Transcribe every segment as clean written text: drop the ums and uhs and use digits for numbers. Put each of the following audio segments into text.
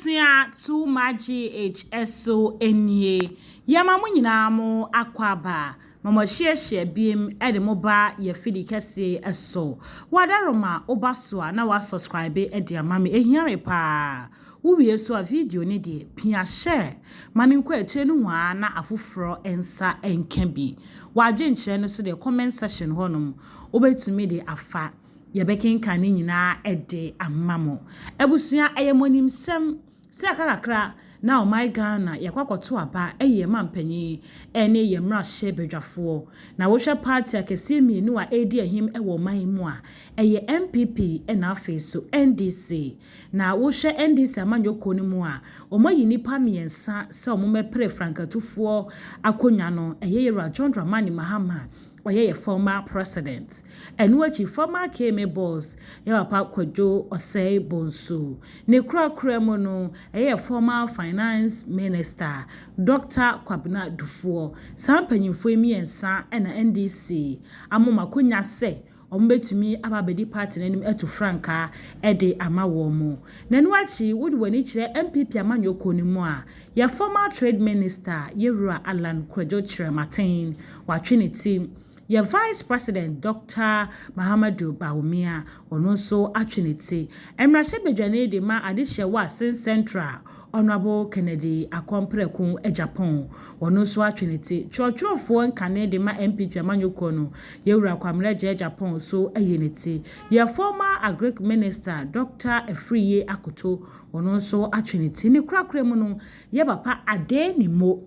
Ebusua too much HSO enye. Yama mu nyina mo akwaba. Mama share biem ede mo ba ye fidi kese eso. Wadaroma obaso na wa subscribe ede amame ehia me pa. Uwie so a video ne de pia share. Mani nkwa eche no hwa na afoforo ensa enka bi. Wadwe nkyere no so de comment section honum. Obetumi de afa Yebekin kani nyina ede amamo. Ebusua ayemonim sem se akakakra na o my Ghana yakwakoto aba eye mampanyi ene yemra hye bedwafo na wohwe party akese mienu a edi ahim ewo man mu a eye MPP na afeso NDC na wohwe NDC amanyoko ni mu a omayi nipa miensa se omomepre frankatufo akonwa no eye Yera John Dramani Mahama oye former president enuachi former KM boss papa Kwadwo Osei Bonsu ne kura mu no eye former finance minister Dr. Kwabena Dufuo sampanyimfo emiensa na NDC amoma konya se ombetumi ababedi party nanim etu franka ede amawo mu nanuachi wodi wani kire MPP amanyoko ni mu a ya former trade minister Yera Alan Kwadwo Chirematin wa Trinity Your Vice President Dr. Mahamadou Bawumia ono so atweneti emrase bedwane de ma adehye wa Central Honorable Kennedy Akompreku Japan ono so atweneti chorofo nkane de ma MPP amanyoko no Yewura Kwamreje Japan so ayeneti your former Agric Minister Dr. Efriye Akoto ono so atweneti ni kurakura mu no ye papa ade ni mo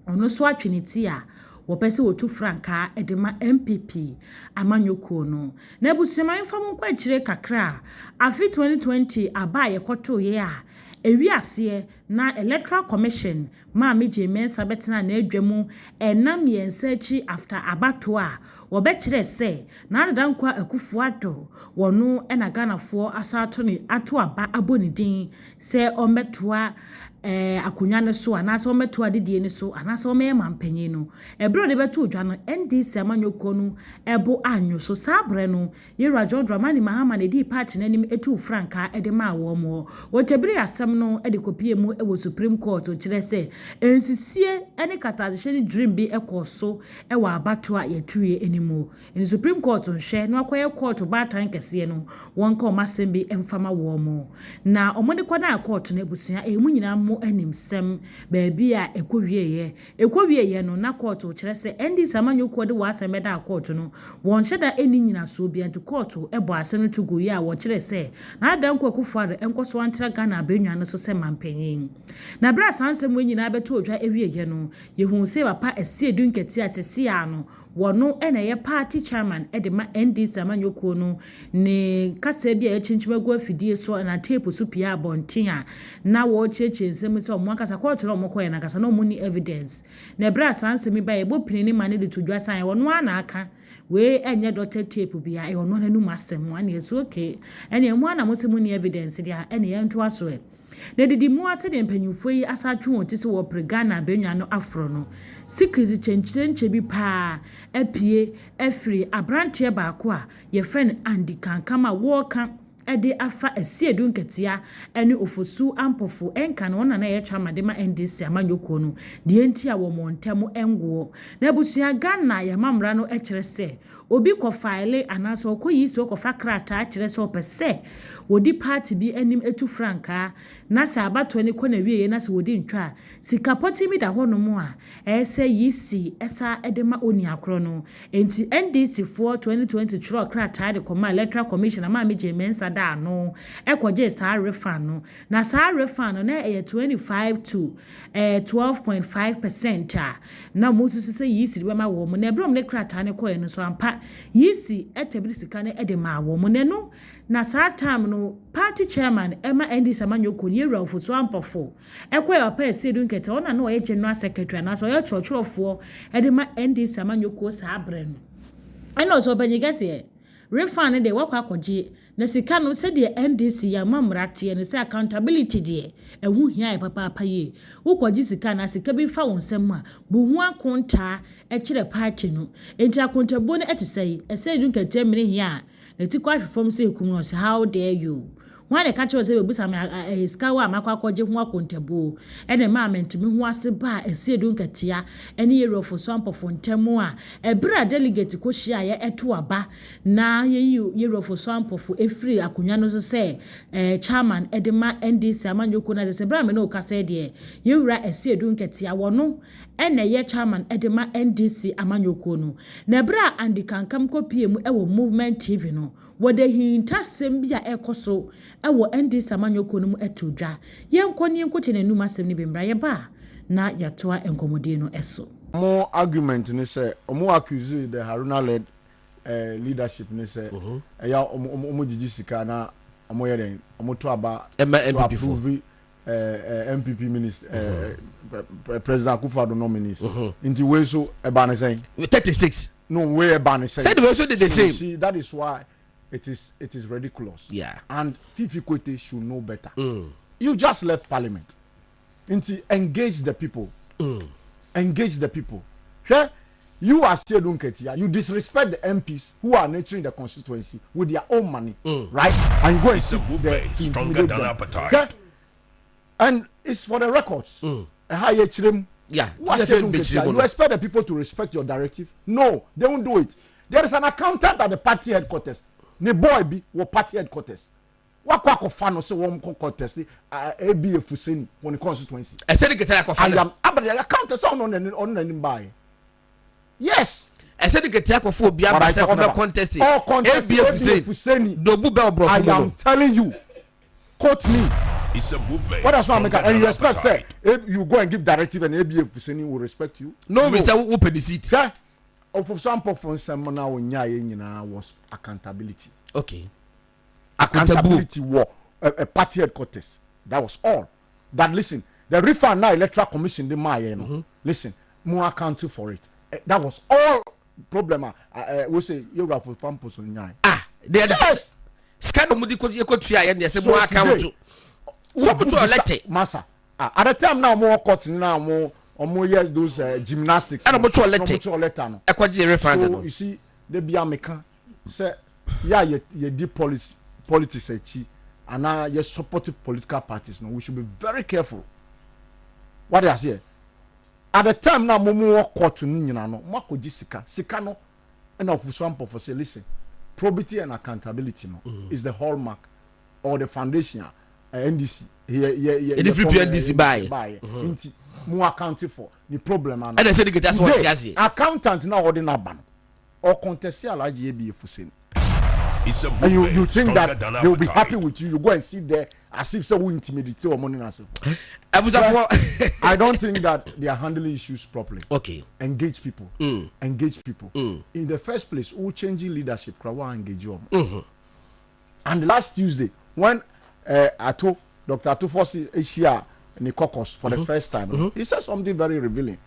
ono so atweneti a wopese wotu franka edema MPP amanyoko no na ebusema infam kwa kire kakra afi 2020 aba ye kwoto ye a ewiase na electoral commission ma meje mensa betena na adwamu enam yensachi after abato a wobekire se na adankwa akufuado wono na Ghanafo asato ni ato aba abonidin se ombetoa akonya ne so anaso ometo adedie ne so anaso omema mpanyin no ebro de beto odwa no NDC amanyoko no ebo anyo so sabre no Yera John Dramani Mahama ne di party nanim etu franka ede ma wo mo wotebiri asem no ede kopie mu ewo Supreme Court o kire se ensisie ene katazehye ni dream bi ekoso ewa abato a yetuye enimo en Supreme Court nhwe no akoye court batan kese no wonka omasem bi emfama wo mo na omode kwada court na ebusia emu nyina mo animsem baabi a ekowieye no na court o kire se endi samanyoko de wasem da court no won hyeda eni nyina so bi anti court ebo asem to go ye a wo kire se na adanko akufuado enkoso antira Ghana abenwa no so se mampanyin na bra sansem nyina beto odwa ewieye no yehu se papa Aseidu Nketiah sesia no wono ye party chairman edema NDC amanyoko no ne kasa bia chinchimagu afidie so na tape so pia abonten a na wo cheche nsem so mo akasa court no mo koye na kasa no muni evidence na bra sansem ba ebo pinini mane de todwa san wono ana aka we enye doctor tape bia e wono nanu masem wan ye so okay ene mo ana mo se muni evidence dia ene ye nto aso e na didi mu ase de mpanyufo yi asatwe otise wo Ghana benwa no afro no secret chenche bi pa apie efri abrante baako a ye friend Andi Kankama wo kan ede afa Aseidu Nketiah ene Ofosu Ampofo enka no na ye twa madema NDC amanyoko no de enti a wo montamo engo na busua Ghana ya mamra no ekire se obi ko file anaso ko yi so ko fakrata akire se opese wodi party bi anim etu franka na sa abato ne ko na wieye na se wodi ntwa sika potimi da hono mu a ese yisi esa edema oni akro no enti NDC for 2020 tro krata de koma electoral commission ma meje mensa da no ekoje sa refund no na sa refund no na 25 to 12.5% na musu se yisi de ma wo mu na ebrom ne krata ne ko no so ampa yisi etebirisika ne ede ma wo mu ne no na sa time no party chairman Emma NDC amanyoko Yewura Ofosu Ampofo ekwa papa Aseidu Nketiah ona no ye general secretary na so ye chorofo ede ma NDC amanyoko sa abre no eno so banyigase refund de wakwa akwaje na sika no se de NDC ya mamrate ne se accountability de ehu hia e papa ye ukwaje sika na sika bi fa wonsem a bu hu akonta e kire party no enti akontabo ne etesei Aseidu Nketiah mire hia na ti kwa fom se ekum no se how dare you Why the catcher was able to a scour, Macquaje, Wakuntabo, and a mamma to me who was a bar, a Aseidu Nketiah, any year for Ampofo Ntemoa, a bra delegate to Koshia, a tuaba, na you year for Ampofo, a free Akunyano say, chairman, Edema, NDC, Amanyokuna, the Sebramino Casadia, you write a Aseidu Nketiah, wano, and a year chairman, Edema, NDC, Amanyokono, Nebra and the Kankam PM, our movement TV no. Wode hinta sembia ekoso ewo ndi samanyoko no mu etodwa yenkoni enkote nanu masem ne bemra ye ba na yatoa enkomode no eso more argument ni say omo accuse the Haruna led leadership ni say ya omo jiji sika na omo ye den omo to aba MPP MPP minister President Akufo-Addo nominees inti we so e ba ne say 36 no we e ba ne say said we also did the same. See, that is why it is ridiculous. Yeah. And Fifi Kwete should know better. You just left parliament. Engage the people. Engage the people. Okay? You are Aseidu Nketiah. You disrespect the MPs who are nurturing the constituency with their own money. Right? And you go and sit there to intimidate them. Okay? And it's for the records. Yeah. You expect the people to respect your directive? No, they won't do it. There is an accountant at the party headquarters. Ne boy be wo party headquarters. Wakwa ko fa no se wo mko contest ABF Fuseni won constituency. Aseidu Nketiah ko fa. I am abade accountant so on nanim buy. Yes. Aseidu Nketiah ko fa obi aba se o contest. All contest ABF Fuseni. Dobu be obro. I am telling you. Quote me. It's a movement. What does one make? And you expect say you go and give directive and ABF Fuseni will respect you? No, we say who pay the seat. Sir, Ofosu Ampofo nsem na onya ye nyina was accountability. Okay. Accountability war a party headquarters. That was all. That listen, the refund now electoral commission the maye no. Listen, more accountable for it. That was all problem. We say you have for Pampos onya. Yes. Scandal mudi ko tua ye dey say more account. So put to elect massa. At the time now more court now more yes those gymnastics. And much elect no. Ekwaje referendum. So you see the bia meka say yeah ye deep politics echi and ye supportive political parties no we should be very careful. What they say at the time now more court ni nyina no makoji sika no and Ofosu Ampofo say listen, probity and accountability no is the hallmark or the foundation NDC the free NDC buy inti more accounting for the problem and I said that's what he has accountant now ordinary ban or contest alaji ABF Fuseni. And you think that they will be happy with you? You go and sit there as if someone intimidate or money and so forth. I don't think that they are handling issues properly. Okay. Engage people. Engage people. In the first place, who changing leadership? Krawa engage you. And last Tuesday, when Dr. Ampofo Asia in the caucus for the first time, he said something very revealing.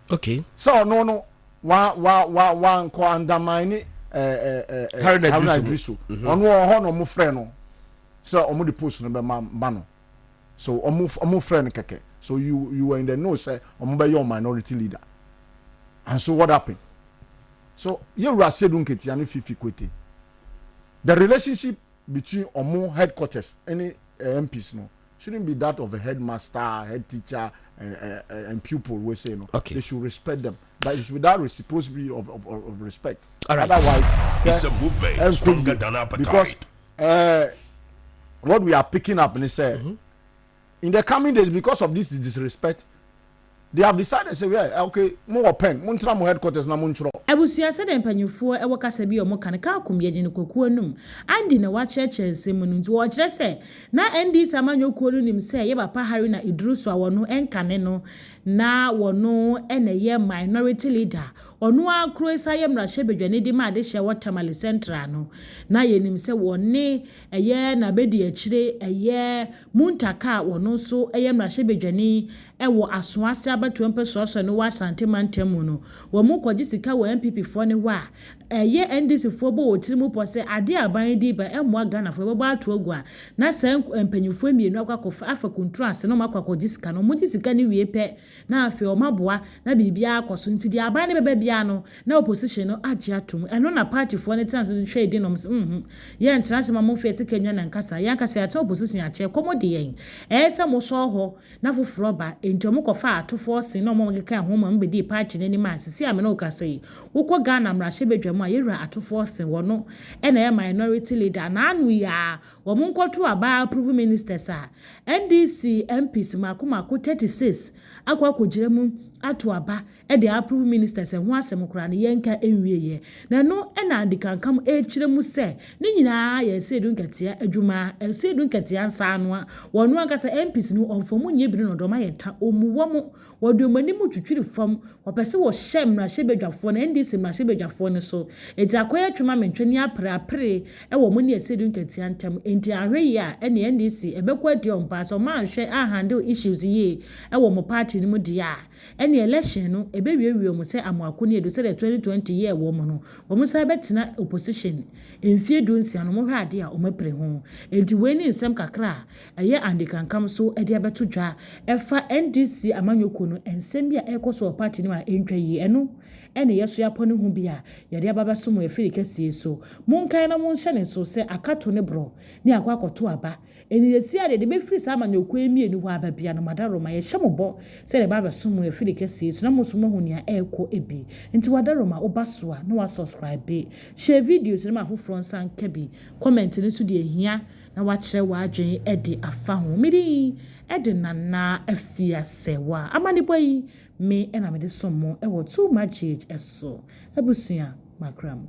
Okay. So no, one ko undermine. Haruna Idrisu. Ono no mo frɛ no. So omo the post no be ma no. So omo frɛ no keke. So you were in the know say omo be your minority leader. And so what happened? So you Aseidu Nketiah and Fifi Kwete. The relationship between omo headquarters any MPs no shouldn't be that of a headmaster, head teacher and pupil we say no. Okay. They should respect them. But it should be that reciprocity of respect. All right. Otherwise, it's a movement stronger than appetite. Because what we are picking up and say in the coming days, because of this disrespect, they have decided say, well, okay, more pen, muntra mo headquarters na munchro. Abusia said empanyufo e wakasa bi omo kan ka akomye ne kokuo num andi na wacheche nsem nu nti wo kire se na NDC amanyokuo nu nim se ye papa Haruna Idrisu awonu enkane no na wono ene ye minority leader onu akro esaye mrahye bedwane di ma de hye watermali central no na ye nim se wonne eye na bedi akire eye muntaka wono so eye mrahye bedwane ewo asoase abatu empeso so no wa sante mantemu no wo mu kwaji sika wo MPP fo ne wa ye NDC fo bo wotirimu po se ade aban di ba emwa Ghana fo bo ato agua na san empanyufo mienu akwakofa afa contrast no makwakoji sika no mudi sika ni wie pe na afi o maboa na bibia akoso nti di aban ne beba bia no na opposition no age atom eno na party fo ne tan so hwe di no ye international mo fe sika nwa na nkasa ya nkasa ya opposition ya che komodi yen se mo so ho na foforo ba enti mo kofa atofo sin no mo keka ho ma mbedi party ne ni ma sisi ame no kasa yi wokọ Ghana mrahye bedwamu a yewura atofo sin wono na ya minority leader na anu ya wo mo nkoto aba approve ministers a NDC MPs makomako 36 akwa kogiremu ato aba de approve ministers ho asem kura ne yenka enwieye na no na andikankam kiremu se ni nyina ya Aseidu Nketiah adwuma Aseidu Nketiah nsaanoa wono ankasa MPs no onfomu nye bi no doma yeta omuwo mo wodomani mu twitwiri fam wopese wo shem na hyebedwafo na NDC na hyebedwafo ne so enti akoya twuma mentweni aprapre wo mo ne Aseidu Nketiah ntam enti ahwe ya ene NDC ebekwa di ompa so man hwe handle issues ye wo mo party ni mu dia ene election no ebewiewie mo se amwako ne edu se 2020 year wo mo no wo mo sa betina opposition enfie dunsia no mo hwe ade a o mapre ho enti we ni nsem kakra eye andikankam so ede abeto dwa efa NDC amanyoko no ensem bia ekoso party ni ma entwa yi eno ene yeso yapo ne hu bia yade ababa so mo efiri kese so monkan na mon hye ne so se akato ne bro ni akwakoto aba eni yesi ade de be firi sa amanyoko emienu ho aba bia no madaro ma ye hye mo bo se de baba so mo efiri kese so na mo so mo hu nia eko ebi enti wadaro ma obaso a no wa subscribe share videos ni ma foforo nsan kabi comment ni so de ehia na wa kire wa adwen ede afa ho midi ede nana afia sewa amane boyi me ena me de somo e wo too much age eso abusua makram